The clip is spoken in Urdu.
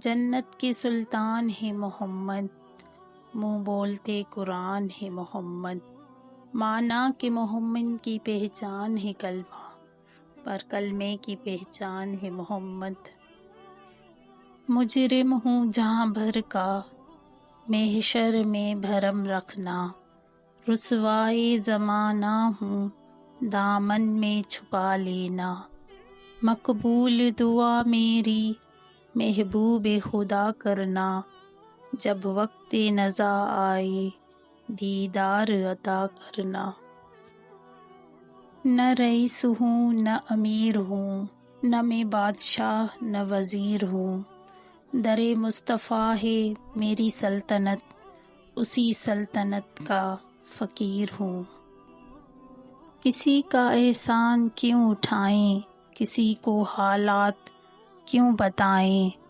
جنت کے سلطان ہے محمد، منہ بولتے قرآن ہے محمد، مانا کہ محمد کی پہچان ہے کلمہ، پر کلمے کی پہچان ہے محمد۔ مجرم ہوں جہاں بھر کا، محشر میں بھرم رکھنا، رسوائے زمانہ ہوں دامن میں چھپا لینا، مقبول دعا میری محبوب خدا کرنا، جب وقت نزا آئے دیدار عطا کرنا۔ نہ رئیس ہوں نہ امیر ہوں، نہ میں بادشاہ نہ وزیر ہوں، در مصطفیٰ ہے میری سلطنت، اسی سلطنت کا فقیر ہوں۔ کسی کا احسان کیوں اٹھائیں، کسی کو حالات کیوں بتائیں،